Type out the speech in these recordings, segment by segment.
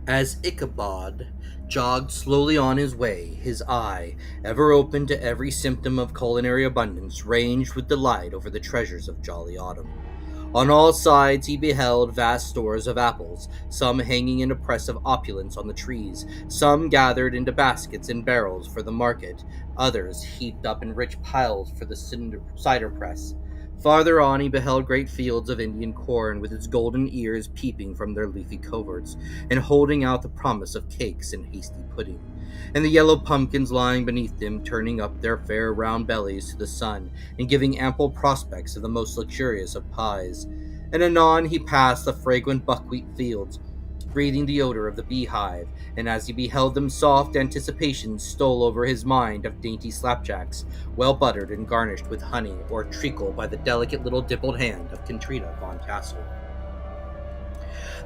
As Ichabod jogged slowly on his way, his eye, ever open to every symptom of culinary abundance, ranged with delight over the treasures of jolly autumn. On all sides he beheld vast stores of apples, some hanging in oppressive opulence on the trees, some gathered into baskets and barrels for the market, others heaped up in rich piles for the cider press. Farther on he beheld great fields of Indian corn with its golden ears peeping from their leafy coverts, and holding out the promise of cakes and hasty pudding, and the yellow pumpkins lying beneath them, turning up their fair round bellies to the sun, and giving ample prospects of the most luxurious of pies. And anon he passed the fragrant buckwheat fields, breathing the odor of the beehive, and as he beheld them, soft anticipations stole over his mind of dainty slapjacks, well buttered and garnished with honey, or treacled by the delicate little dimpled hand of Contrita von Tassel.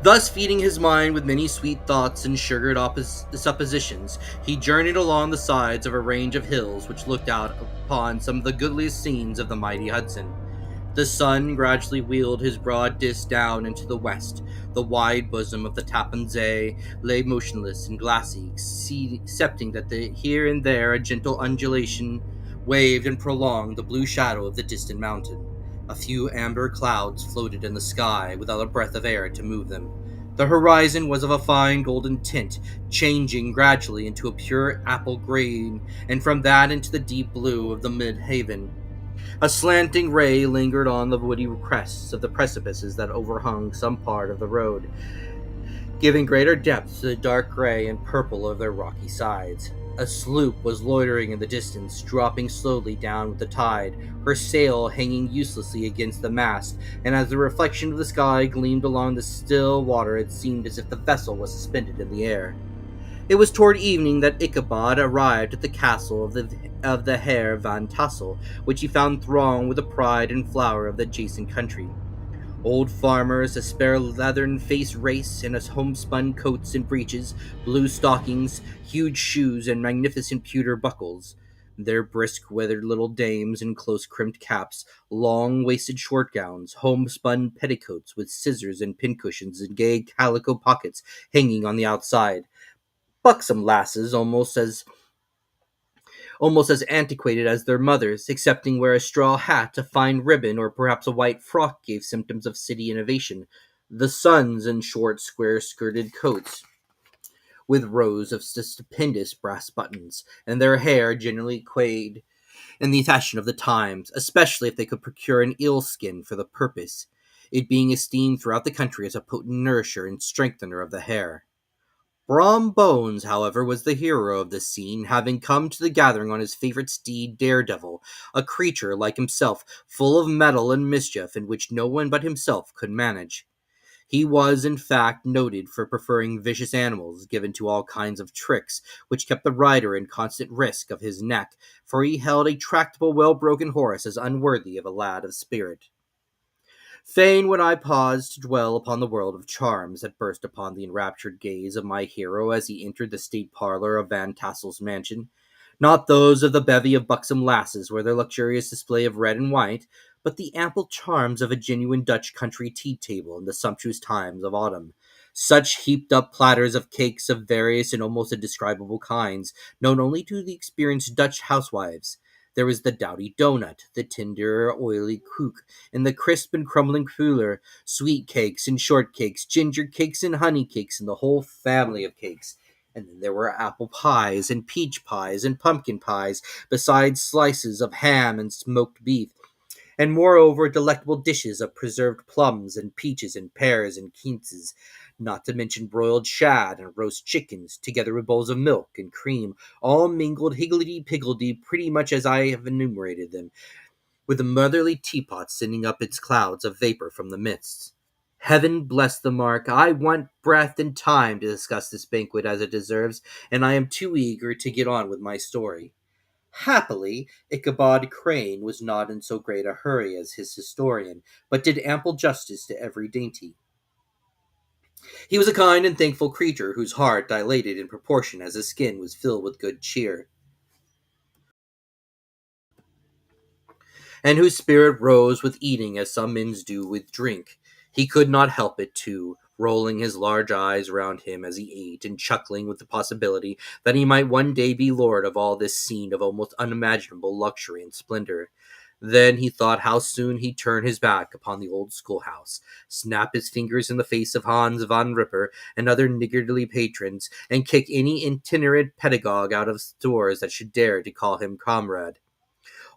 Thus, feeding his mind with many sweet thoughts and sugared suppositions, he journeyed along the sides of a range of hills which looked out upon some of the goodliest scenes of the mighty Hudson. The sun gradually wheeled his broad disk down into the west. The wide bosom of the Tappan Zee lay motionless and glassy, excepting that here and there a gentle undulation waved and prolonged the blue shadow of the distant mountain. A few amber clouds floated in the sky without a breath of air to move them. The horizon was of a fine golden tint, changing gradually into a pure apple green, and from that into the deep blue of the mid-haven. A slanting ray lingered on the woody crests of the precipices that overhung some part of the road, giving greater depth to the dark gray and purple of their rocky sides. A sloop was loitering in the distance, dropping slowly down with the tide, her sail hanging uselessly against the mast, and as the reflection of the sky gleamed along the still water, it seemed as if the vessel was suspended in the air. It was toward evening that Ichabod arrived at the castle of the Herr Van Tassel, which he found thronged with the pride and flower of the adjacent country. Old farmers, a spare leathern-faced race in homespun coats and breeches, blue stockings, huge shoes, and magnificent pewter buckles. Their brisk, weathered little dames in close-crimped caps, long-waisted short gowns, homespun petticoats with scissors and pincushions and gay calico pockets hanging on the outside. Buxom lasses, almost as antiquated as their mothers, excepting where a straw hat, a fine ribbon, or perhaps a white frock gave symptoms of city innovation. The sons in short, square-skirted coats, with rows of stupendous brass buttons, and their hair generally coiffed in the fashion of the times, especially if they could procure an eel skin for the purpose, it being esteemed throughout the country as a potent nourisher and strengthener of the hair. Brom Bones, however, was the hero of this scene, having come to the gathering on his favorite steed, Daredevil, a creature like himself, full of mettle and mischief, and which no one but himself could manage. He was, in fact, noted for preferring vicious animals, given to all kinds of tricks, which kept the rider in constant risk of his neck, for he held a tractable, well-broken horse as unworthy of a lad of spirit. Fain would I pause to dwell upon the world of charms that burst upon the enraptured gaze of my hero as he entered the state parlor of Van Tassel's mansion. Not those of the bevy of buxom lasses, with their luxurious display of red and white, but the ample charms of a genuine Dutch country tea-table in the sumptuous times of autumn. Such heaped-up platters of cakes of various and almost indescribable kinds, known only to the experienced Dutch housewives. There was the doughty doughnut, the tender, oily koek, and the crisp and crumbling cruller, sweet cakes and short cakes, ginger cakes and honey cakes, and the whole family of cakes. And then there were apple pies and peach pies and pumpkin pies, besides slices of ham and smoked beef, and moreover delectable dishes of preserved plums and peaches and pears and quinces, not to mention broiled shad and roast chickens, together with bowls of milk and cream, all mingled higgledy-piggledy pretty much as I have enumerated them, with the motherly teapot sending up its clouds of vapor from the midst. Heaven bless the mark! I want breath and time to discuss this banquet as it deserves, and I am too eager to get on with my story. Happily, Ichabod Crane was not in so great a hurry as his historian, but did ample justice to every dainty. He was a kind and thankful creature, whose heart dilated in proportion as his skin was filled with good cheer, and whose spirit rose with eating as some men's do with drink. He could not help it, too, rolling his large eyes around him as he ate and chuckling with the possibility that he might one day be lord of all this scene of almost unimaginable luxury and splendor. Then he thought how soon he'd turn his back upon the old schoolhouse, snap his fingers in the face of Hans von Ripper and other niggardly patrons, and kick any itinerant pedagogue out of doors that should dare to call him comrade.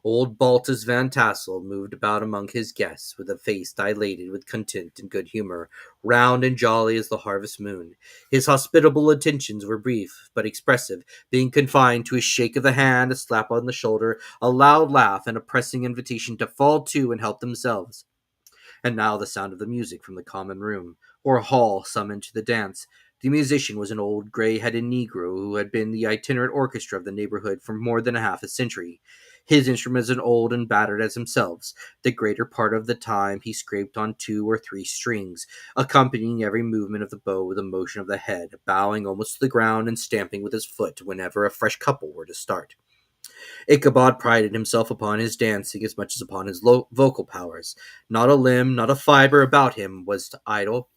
Old Baltus Van Tassel moved about among his guests with a face dilated with content and good humor, round and jolly as the harvest moon. His hospitable attentions were brief, but expressive, being confined to a shake of the hand, a slap on the shoulder, a loud laugh, and a pressing invitation to fall to and help themselves. And now the sound of the music from the common room, or hall summoned to the dance. The musician was an old gray-headed Negro who had been the itinerant orchestra of the neighborhood for more than half a century. His instruments as old and battered as himself. The greater part of the time he scraped on 2 or 3 strings, accompanying every movement of the bow with a motion of the head, bowing almost to the ground and stamping with his foot whenever a fresh couple were to start. Ichabod prided himself upon his dancing as much as upon his vocal powers. Not a limb, not a fiber about him was idle,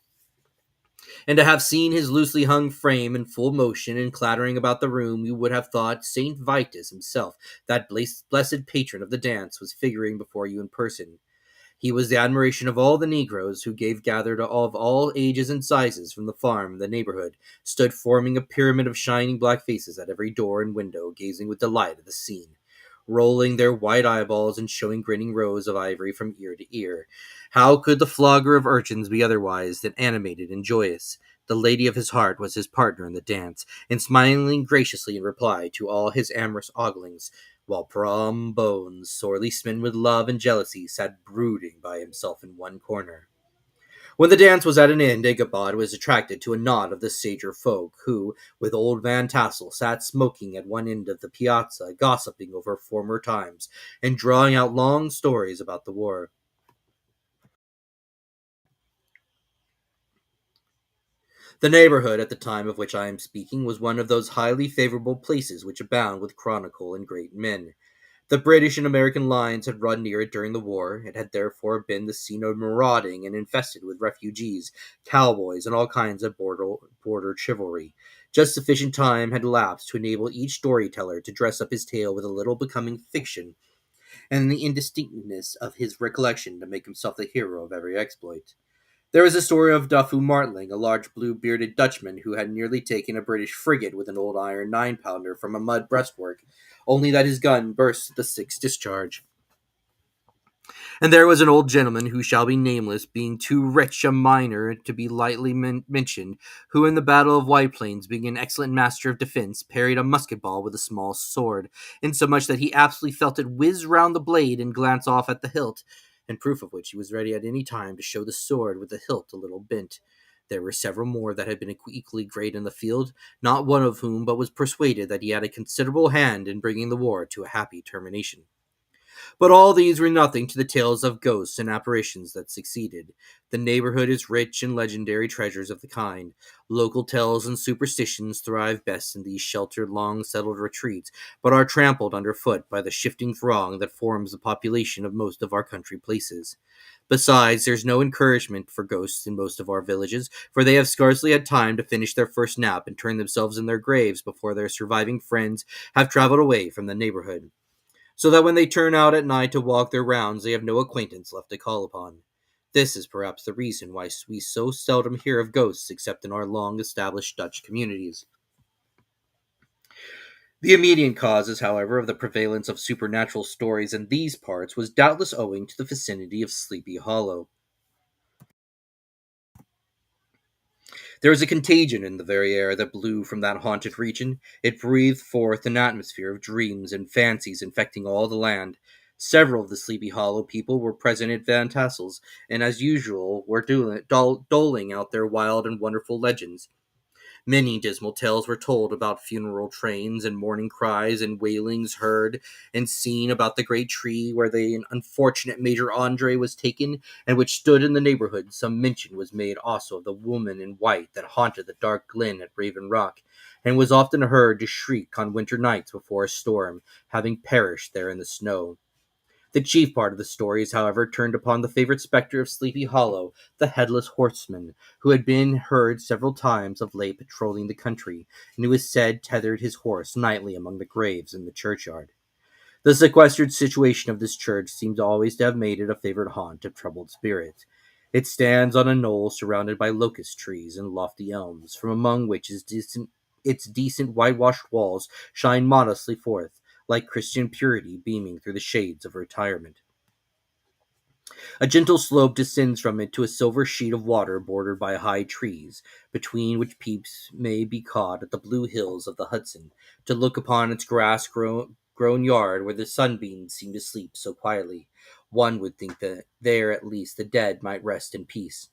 and to have seen his loosely hung frame in full motion and clattering about the room, you would have thought Saint Vitus himself, that blessed patron of the dance, was figuring before you in person. He was the admiration of all the negroes, who gathered of all ages and sizes from the farm and the neighborhood, stood forming a pyramid of shining black faces at every door and window, gazing with delight at the scene, rolling their white eyeballs and showing grinning rows of ivory from ear to ear. How could the flogger of urchins be otherwise than animated and joyous? The lady of his heart was his partner in the dance, and smiling graciously in reply to all his amorous oglings, while Brom Bones, sorely smitten with love and jealousy, sat brooding by himself in one corner. When the dance was at an end, Ichabod was attracted to a knot of the sager folk, who, with old Van Tassel, sat smoking at one end of the piazza, gossiping over former times, and drawing out long stories about the war. The neighborhood, at the time of which I am speaking, was one of those highly favorable places which abound with chronicle and great men. The British and American lines had run near it during the war. It had therefore been the scene of marauding and infested with refugees, cowboys, and all kinds of border chivalry. Just sufficient time had elapsed to enable each storyteller to dress up his tale with a little becoming fiction, and the indistinctness of his recollection to make himself the hero of every exploit. There is a story of Duffu Martling, a large blue-bearded Dutchman who had nearly taken a British frigate with an old iron 9-pounder from a mud breastwork, only that his gun burst at the sixth discharge. And there was an old gentleman who shall be nameless, being too rich a miner to be lightly mentioned, who in the battle of White Plains, being an excellent master of defense, parried a musket ball with a small sword, insomuch that he absolutely felt it whiz round the blade and glance off at the hilt, and proof of which he was ready at any time to show the sword with the hilt a little bent. There were several more that had been equally great in the field, not one of whom but was persuaded that he had a considerable hand in bringing the war to a happy termination. But all these were nothing to the tales of ghosts and apparitions that succeeded. The neighborhood is rich in legendary treasures of the kind. Local tales and superstitions thrive best in these sheltered, long-settled retreats, but are trampled underfoot by the shifting throng that forms the population of most of our country places. Besides, there's no encouragement for ghosts in most of our villages, for they have scarcely had time to finish their first nap and turn themselves in their graves before their surviving friends have traveled away from the neighborhood, so that when they turn out at night to walk their rounds, they have no acquaintance left to call upon. This is perhaps the reason why we so seldom hear of ghosts except in our long-established Dutch communities. The immediate causes, however, of the prevalence of supernatural stories in these parts was doubtless owing to the vicinity of Sleepy Hollow. There was a contagion in the very air that blew from that haunted region. It breathed forth an atmosphere of dreams and fancies infecting all the land. Several of the Sleepy Hollow people were present at Van Tassel's, and as usual were doling out their wild and wonderful legends. Many dismal tales were told about funeral trains and mourning cries and wailings heard and seen about the great tree where the unfortunate Major Andre was taken, and which stood in the neighborhood. Some mention was made also of the woman in white that haunted the dark glen at Raven Rock, and was often heard to shriek on winter nights before a storm, having perished there in the snow. The chief part of the story is, however, turned upon the favorite spectre of Sleepy Hollow, the Headless Horseman, who had been heard several times of late patrolling the country, and who is said tethered his horse nightly among the graves in the churchyard. The sequestered situation of this church seems always to have made it a favorite haunt of troubled spirits. It stands on a knoll surrounded by locust trees and lofty elms, from among which its decent whitewashed walls shine modestly forth, like Christian purity beaming through the shades of retirement. A gentle slope descends from it to a silver sheet of water bordered by high trees, between which peeps may be caught at the blue hills of the Hudson, to look upon its grown yard where the sunbeams seem to sleep so quietly. One would think that there at least the dead might rest in peace.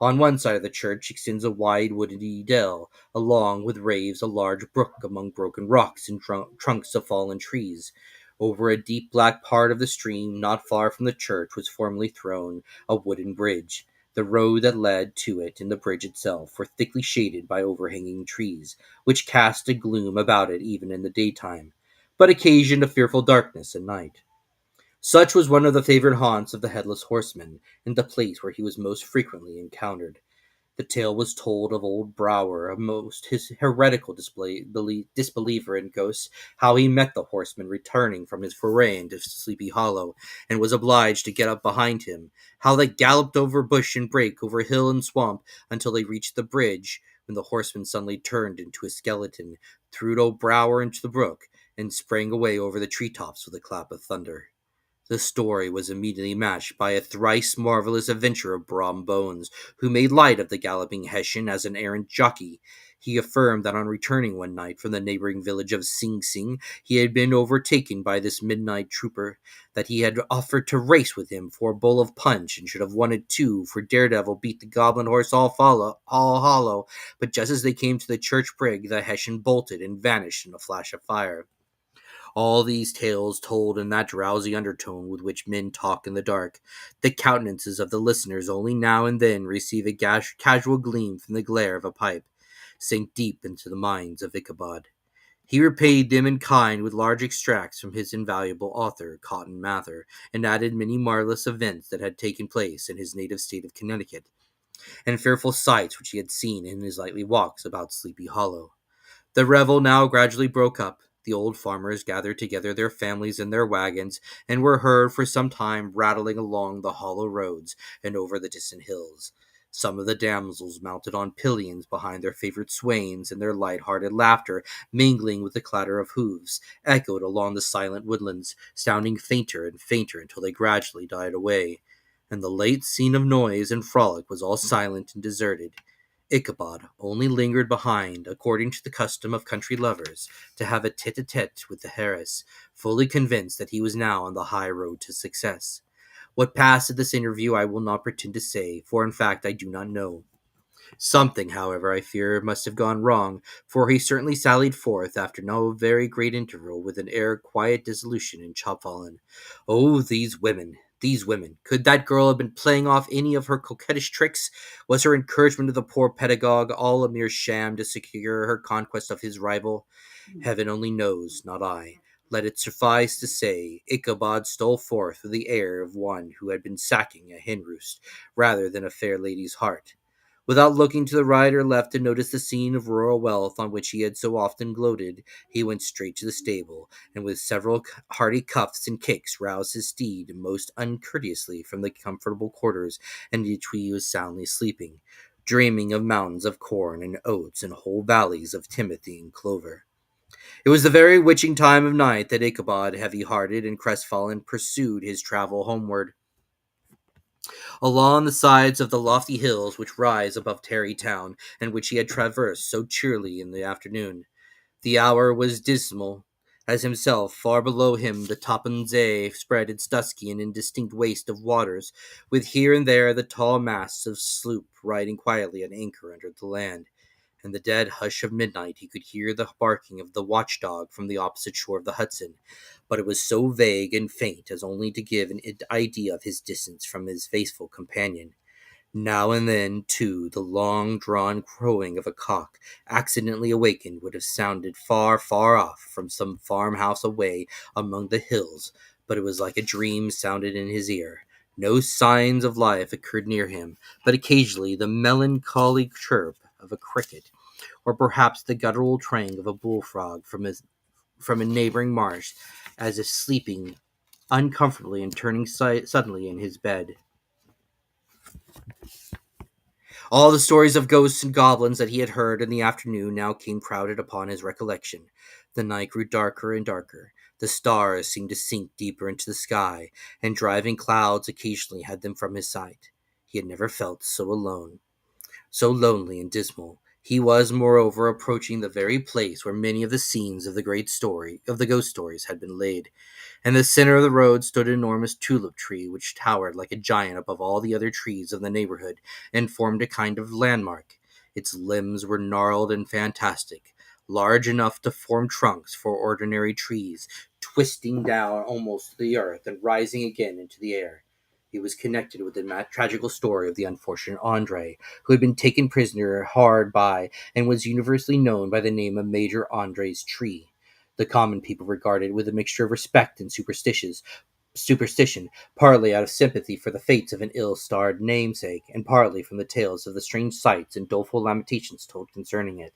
On one side of the church extends a wide woody dell, along with raves a large brook among broken rocks and trunks of fallen trees. Over a deep black part of the stream, not far from the church, was formerly thrown a wooden bridge. The road that led to it and the bridge itself were thickly shaded by overhanging trees, which cast a gloom about it even in the daytime, but occasioned a fearful darkness at night. Such was one of the favorite haunts of the Headless Horseman, and the place where he was most frequently encountered. The tale was told of old Brower, a most heretical disbeliever in ghosts, how he met the horseman returning from his foray into Sleepy Hollow, and was obliged to get up behind him, how they galloped over bush and brake, over hill and swamp, until they reached the bridge, when the horseman suddenly turned into a skeleton, threw old Brower into the brook, and sprang away over the treetops with a clap of thunder. The story was immediately matched by a thrice marvelous adventure of Brom Bones, who made light of the galloping Hessian as an errant jockey. He affirmed that on returning one night from the neighboring village of Sing Sing, he had been overtaken by this midnight trooper, that he had offered to race with him for a bowl of punch, and should have won it too, for Daredevil beat the goblin horse all hollow, but just as they came to the church brig, the Hessian bolted and vanished in a flash of fire. All these tales told in that drowsy undertone with which men talk in the dark. The countenances of the listeners only now and then receive a casual gleam from the glare of a pipe, sank deep into the minds of Ichabod. He repaid them in kind with large extracts from his invaluable author, Cotton Mather, and added many marvelous events that had taken place in his native state of Connecticut, and fearful sights which he had seen in his nightly walks about Sleepy Hollow. The revel now gradually broke up. The old farmers gathered together their families in their wagons, and were heard for some time rattling along the hollow roads and over the distant hills. Some of the damsels mounted on pillions behind their favorite swains, and their light-hearted laughter, mingling with the clatter of hoofs, echoed along the silent woodlands, sounding fainter and fainter until they gradually died away, and the late scene of noise and frolic was all silent and deserted. Ichabod only lingered behind, according to the custom of country lovers, to have a tete-a-tete with the heiress, fully convinced that he was now on the high road to success. What passed at this interview I will not pretend to say, for in fact I do not know. Something, however, I fear must have gone wrong, for he certainly sallied forth, after no very great interval, with an air of quiet dissolution and chopfallen. Oh, these women! These women! Could that girl have been playing off any of her coquettish tricks? Was her encouragement of the poor pedagogue all a mere sham to secure her conquest of his rival? Heaven only knows, not I. Let it suffice to say, Ichabod stole forth with the air of one who had been sacking a hen-roost, rather than a fair lady's heart. Without looking to the right or left to notice the scene of rural wealth on which he had so often gloated, he went straight to the stable, and with several hearty cuffs and kicks roused his steed most uncourteously from the comfortable quarters in which he was soundly sleeping, dreaming of mountains of corn and oats and whole valleys of timothy and clover. It was the very witching time of night that Ichabod, heavy-hearted and crestfallen, pursued his travel homeward. Along the sides of the lofty hills which rise above Tarrytown, and which he had traversed so cheerily in the afternoon. The hour was dismal, as himself. Far below him the Tappan Zee spread its dusky and indistinct waste of waters, with here and there the tall masts of sloop riding quietly at anchor under the land. In the dead hush of midnight he could hear the barking of the watchdog from the opposite shore of the Hudson, but it was so vague and faint as only to give an idea of his distance from his faithful companion. Now and then, too, the long-drawn crowing of a cock, accidentally awakened, would have sounded far, far off, from some farmhouse away among the hills, but it was like a dream sounded in his ear. No signs of life occurred near him, but occasionally the melancholy chirp of a cricket, or perhaps the guttural twang of a bullfrog from a neighboring marsh, as if sleeping uncomfortably and turning suddenly in his bed. All the stories of ghosts and goblins that he had heard in the afternoon now came crowded upon his recollection. The night grew darker and darker. The stars seemed to sink deeper into the sky, and driving clouds occasionally hid them from his sight. He had never felt so alone, so lonely and dismal. He was, moreover, approaching the very place where many of the scenes of the ghost stories had been laid. In the center of the road stood an enormous tulip tree, which towered like a giant above all the other trees of the neighborhood, and formed a kind of landmark. Its limbs were gnarled and fantastic, large enough to form trunks for ordinary trees, twisting down almost to the earth and rising again into the air. He was connected with the tragical story of the unfortunate Andre, who had been taken prisoner hard by and was universally known by the name of Major Andre's tree. The common people regarded it with a mixture of respect and superstition, partly out of sympathy for the fates of an ill-starred namesake, and partly from the tales of the strange sights and doleful lamentations told concerning it.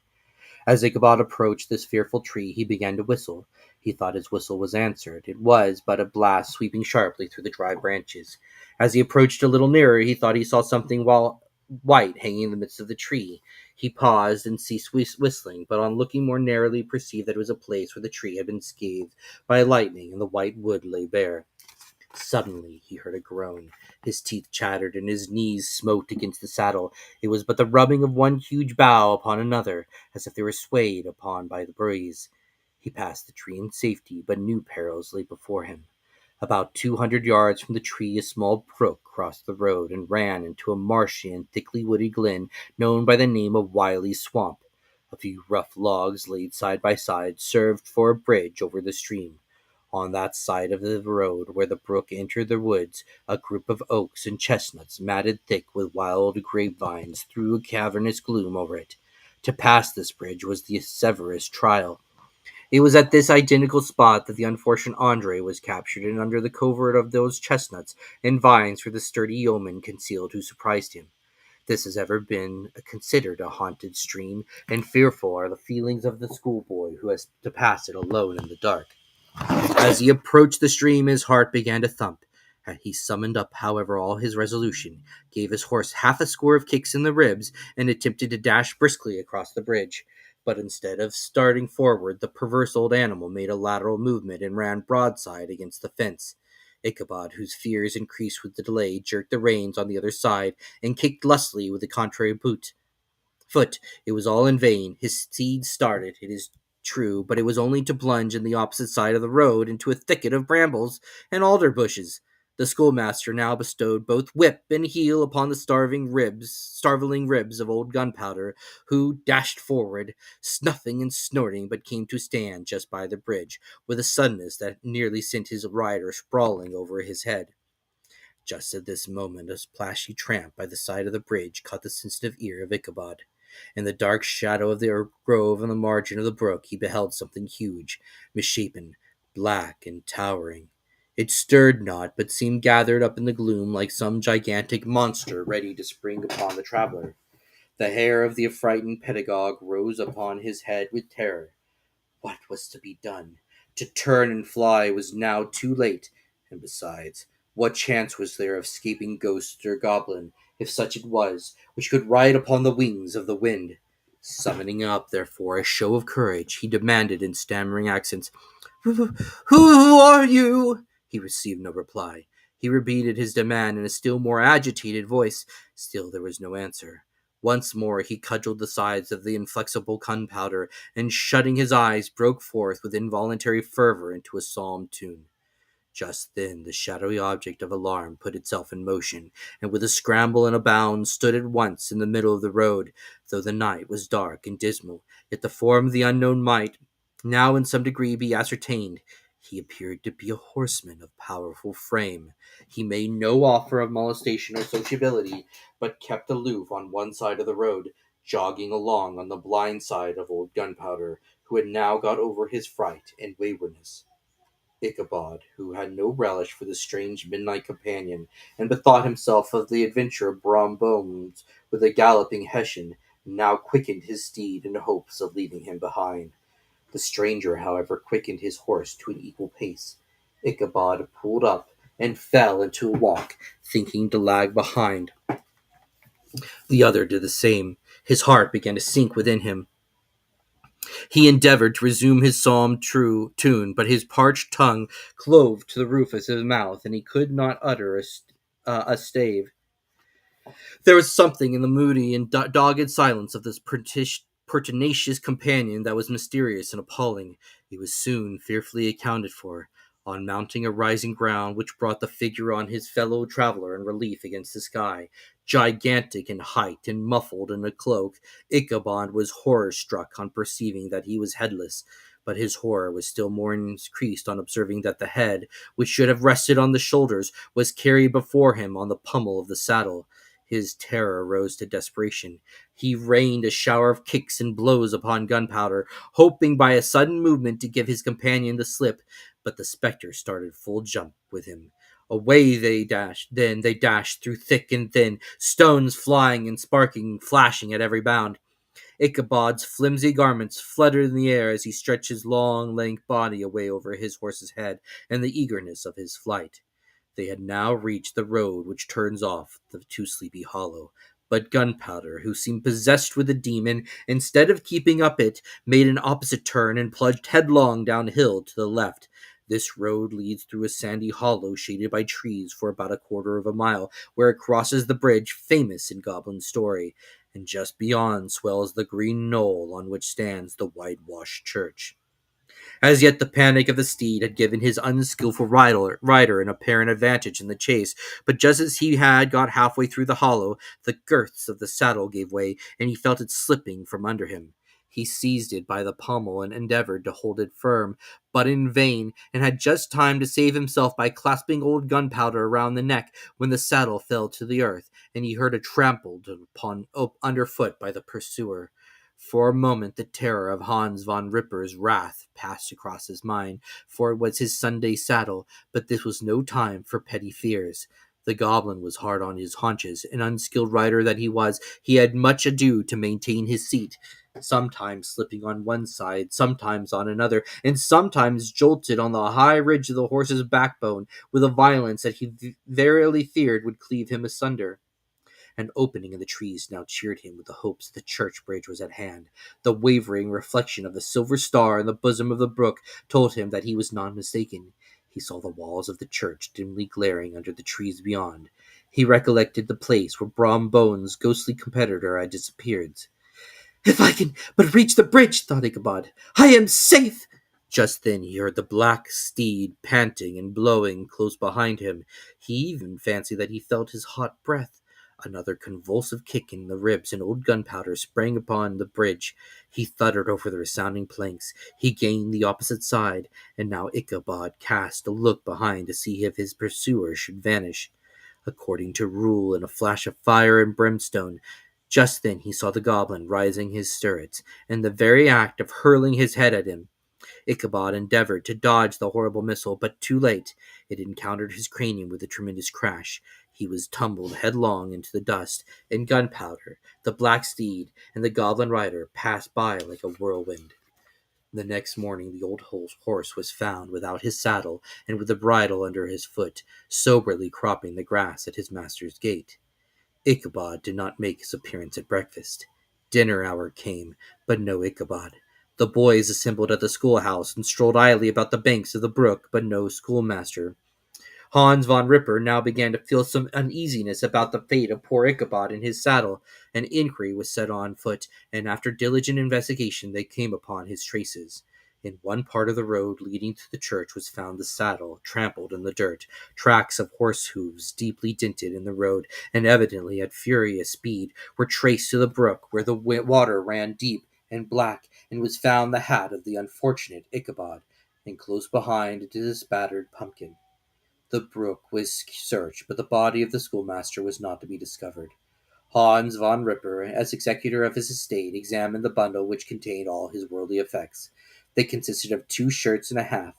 As Ichabod approached this fearful tree, he began to whistle. He thought his whistle was answered. It was but a blast sweeping sharply through the dry branches. As he approached a little nearer, he thought he saw something white hanging in the midst of the tree. He paused and ceased whistling, but on looking more narrowly perceived that it was a place where the tree had been scathed by lightning and the white wood lay bare. Suddenly he heard a groan. His teeth chattered and his knees smote against the saddle. It was but the rubbing of one huge bough upon another, as if they were swayed upon by the breeze. He passed the tree in safety, but new perils lay before him. About 200 yards from the tree a small brook crossed the road and ran into a marshy and thickly wooded glen known by the name of Wiley's Swamp. A few rough logs laid side by side served for a bridge over the stream. On that side of the road where the brook entered the woods, a group of oaks and chestnuts, matted thick with wild grapevines, threw a cavernous gloom over it. To pass this bridge was the severest trial. It was at this identical spot that the unfortunate Andre was captured, and under the covert of those chestnuts and vines were the sturdy yeomen concealed who surprised him. This has ever been considered a haunted stream, and fearful are the feelings of the schoolboy who has to pass it alone in the dark. As he approached the stream, his heart began to thump. He summoned up, however, all his resolution, gave his horse half a score of kicks in the ribs, and attempted to dash briskly across the bridge. But instead of starting forward, the perverse old animal made a lateral movement and ran broadside against the fence. Ichabod, whose fears increased with the delay, jerked the reins on the other side and kicked lustily with the contrary foot. It was all in vain. His steed started, it is true, but it was only to plunge in the opposite side of the road into a thicket of brambles and alder bushes. The schoolmaster now bestowed both whip and heel upon the starveling ribs of old Gunpowder, who dashed forward, snuffing and snorting, but came to stand just by the bridge, with a suddenness that nearly sent his rider sprawling over his head. Just at this moment, a splashy tramp by the side of the bridge caught the sensitive ear of Ichabod. In the dark shadow of the grove on the margin of the brook, he beheld something huge, misshapen, black, and towering. It stirred not, but seemed gathered up in the gloom like some gigantic monster ready to spring upon the traveler. The hair of the affrighted pedagogue rose upon his head with terror. What was to be done? To turn and fly was now too late, and besides, what chance was there of escaping ghost or goblin, if such it was, which could ride upon the wings of the wind? Summoning up, therefore, a show of courage, he demanded in stammering accents, "Who are you?" He received no reply. He repeated his demand in a still more agitated voice. Still there was no answer. Once more he cudgelled the sides of the inflexible Gunpowder, and shutting his eyes, broke forth with involuntary fervor into a psalm tune. Just then the shadowy object of alarm put itself in motion, and with a scramble and a bound stood at once in the middle of the road. Though the night was dark and dismal, yet the form of the unknown might now in some degree be ascertained. He appeared to be a horseman of powerful frame. He made no offer of molestation or sociability, but kept aloof on one side of the road, jogging along on the blind side of old Gunpowder, who had now got over his fright and waywardness. Ichabod, who had no relish for the strange midnight companion, and bethought himself of the adventure of Brom Bones with a galloping Hessian, now quickened his steed in hopes of leaving him behind. The stranger, however, quickened his horse to an equal pace. Ichabod pulled up and fell into a walk, thinking to lag behind. The other did the same. His heart began to sink within him. He endeavored to resume his psalm true tune, but his parched tongue clove to the roof of his mouth, and he could not utter a stave. There was something in the moody and dogged silence of this pertinacious companion that was mysterious and appalling. He was soon fearfully accounted for. On mounting a rising ground which brought the figure on his fellow traveler in relief against the sky, gigantic in height and muffled in a cloak, Ichabod was horror-struck on perceiving that he was headless, but his horror was still more increased on observing that the head, which should have rested on the shoulders, was carried before him on the pommel of the saddle. His terror rose to desperation. He rained a shower of kicks and blows upon Gunpowder, hoping by a sudden movement to give his companion the slip, but the spectre started full jump with him. Away they dashed, then they dashed through thick and thin, stones flying and sparking, flashing at every bound. Ichabod's flimsy garments fluttered in the air as he stretched his long, lank body away over his horse's head in the eagerness of his flight. They had now reached the road which turns off to Sleepy Hollow, but Gunpowder, who seemed possessed with a demon, instead of keeping up it, made an opposite turn and plunged headlong downhill to the left. This road leads through a sandy hollow shaded by trees for about a quarter of a mile, where it crosses the bridge famous in goblin story, and just beyond swells the green knoll on which stands the whitewashed church. As yet the panic of the steed had given his unskilful rider an apparent advantage in the chase, but just as he had got halfway through the hollow, the girths of the saddle gave way, and he felt it slipping from under him. He seized it by the pommel and endeavored to hold it firm, but in vain, and had just time to save himself by clasping old Gunpowder around the neck when the saddle fell to the earth, and he heard it trampled upon underfoot by the pursuer. For a moment the terror of Hans von Ripper's wrath passed across his mind, for it was his Sunday saddle, but this was no time for petty fears. The goblin was hard on his haunches, and unskilled rider that he was, he had much ado to maintain his seat, sometimes slipping on one side, sometimes on another, and sometimes jolted on the high ridge of the horse's backbone with a violence that he verily feared would cleave him asunder. An opening in the trees now cheered him with the hopes that the church bridge was at hand. The wavering reflection of the silver star in the bosom of the brook told him that he was not mistaken. He saw the walls of the church dimly glaring under the trees beyond. He recollected the place where Brom Bones' ghostly competitor had disappeared. "If I can but reach the bridge," thought Ichabod, "I am safe." Just then he heard the black steed panting and blowing close behind him. He even fancied that he felt his hot breath. Another convulsive kick in the ribs, and old Gunpowder sprang upon the bridge. He thundered over the resounding planks. He gained the opposite side, and now Ichabod cast a look behind to see if his pursuer should vanish. According to rule, in a flash of fire and brimstone, just then he saw the goblin rising his stirrups, in the very act of hurling his head at him. Ichabod endeavored to dodge the horrible missile, but too late. It encountered his cranium with a tremendous crash. He was tumbled headlong into the dust, and Gunpowder, the black steed, and the goblin rider passed by like a whirlwind. The next morning the old horse was found without his saddle and with the bridle under his foot, soberly cropping the grass at his master's gate. Ichabod did not make his appearance at breakfast. Dinner hour came, but no Ichabod. The boys assembled at the schoolhouse and strolled idly about the banks of the brook, but no schoolmaster. Hans von Ripper now began to feel some uneasiness about the fate of poor Ichabod in his saddle. An inquiry was set on foot, and after diligent investigation they came upon his traces. In one part of the road leading to the church was found the saddle, trampled in the dirt, tracks of horse hoofs deeply dented in the road, and evidently at furious speed, were traced to the brook, where the water ran deep and black, and was found the hat of the unfortunate Ichabod, and close behind it is a spattered pumpkin. The brook was searched, but the body of the schoolmaster was not to be discovered. Hans von Ripper, as executor of his estate, examined the bundle which contained all his worldly effects. They consisted of 2 shirts and a half,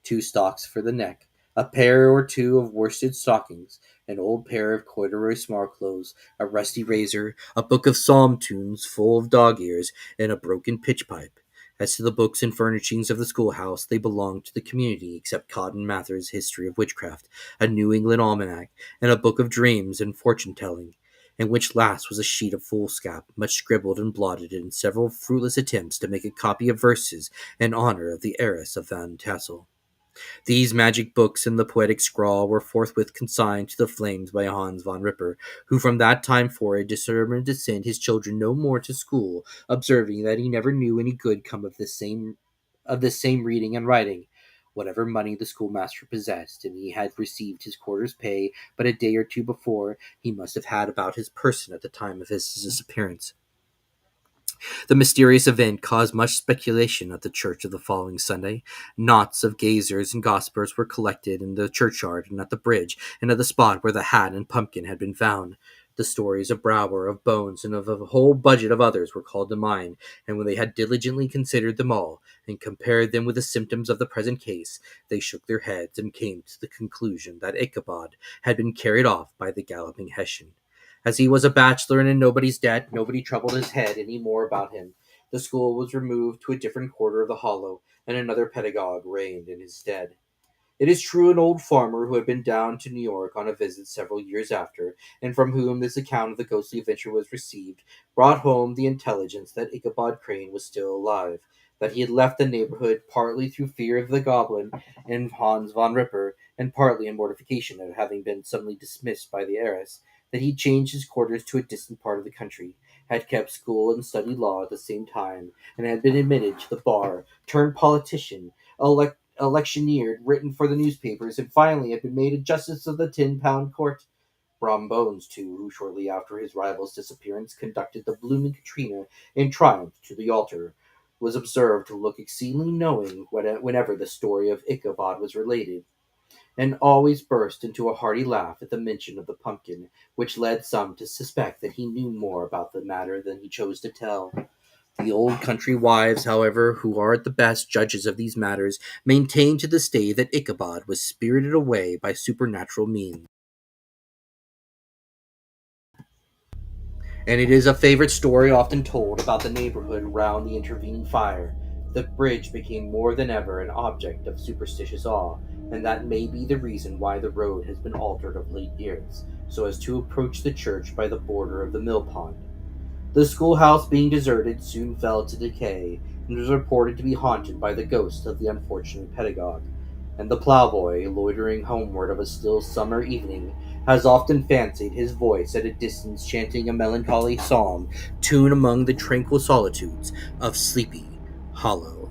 two stocks for the neck, a pair or two of worsted stockings, an old pair of corduroy smart clothes, a rusty razor, a book of psalm tunes full of dog ears, and a broken pitch pipe. As to the books and furnishings of the schoolhouse, they belonged to the community, except Cotton Mather's History of Witchcraft, a New England Almanac, and a book of dreams and fortune-telling, in which last was a sheet of foolscap, much scribbled and blotted in several fruitless attempts to make a copy of verses in honor of the heiress of Van Tassel. These magic books and the poetic scrawl were forthwith consigned to the flames by Hans von Ripper, who from that time forward determined to send his children no more to school, observing that he never knew any good come of this same reading and writing. Whatever money the schoolmaster possessed, and he had received his quarter's pay but a day or two before, he must have had about his person at the time of his disappearance. The mysterious event caused much speculation at the church of the following Sunday. Knots of gazers and gossipers were collected in the churchyard and at the bridge, and at the spot where the hat and pumpkin had been found. The stories of Brower, of Bones, and of a whole budget of others were called to mind, and when they had diligently considered them all, and compared them with the symptoms of the present case, they shook their heads and came to the conclusion that Ichabod had been carried off by the galloping Hessian. As he was a bachelor and in nobody's debt, nobody troubled his head any more about him. The school was removed to a different quarter of the hollow, and another pedagogue reigned in his stead. It is true an old farmer who had been down to New York on a visit several years after, and from whom this account of the ghostly adventure was received, brought home the intelligence that Ichabod Crane was still alive, that he had left the neighborhood partly through fear of the goblin and Hans von Ripper, and partly in mortification at having been suddenly dismissed by the heiress, that he changed his quarters to a distant part of the country, had kept school and studied law at the same time, and had been admitted to the bar, turned politician, electioneered, written for the newspapers, and finally had been made a justice of the £10 court. Brom Bones, too, who shortly after his rival's disappearance conducted the blooming Katrina in triumph to the altar, was observed to look exceedingly knowing whenever the story of Ichabod was related, and always burst into a hearty laugh at the mention of the pumpkin, which led some to suspect that he knew more about the matter than he chose to tell. The old country wives, however, who are at the best judges of these matters, maintain to this day that Ichabod was spirited away by supernatural means. And it is a favorite story often told about the neighborhood round the intervening fire. The bridge became more than ever an object of superstitious awe, and that may be the reason why the road has been altered of late years, so as to approach the church by the border of the mill pond. The schoolhouse, being deserted, soon fell to decay, and was reported to be haunted by the ghost of the unfortunate pedagogue. And the ploughboy, loitering homeward of a still summer evening, has often fancied his voice at a distance chanting a melancholy psalm, tuned among the tranquil solitudes of Sleepy Hollow.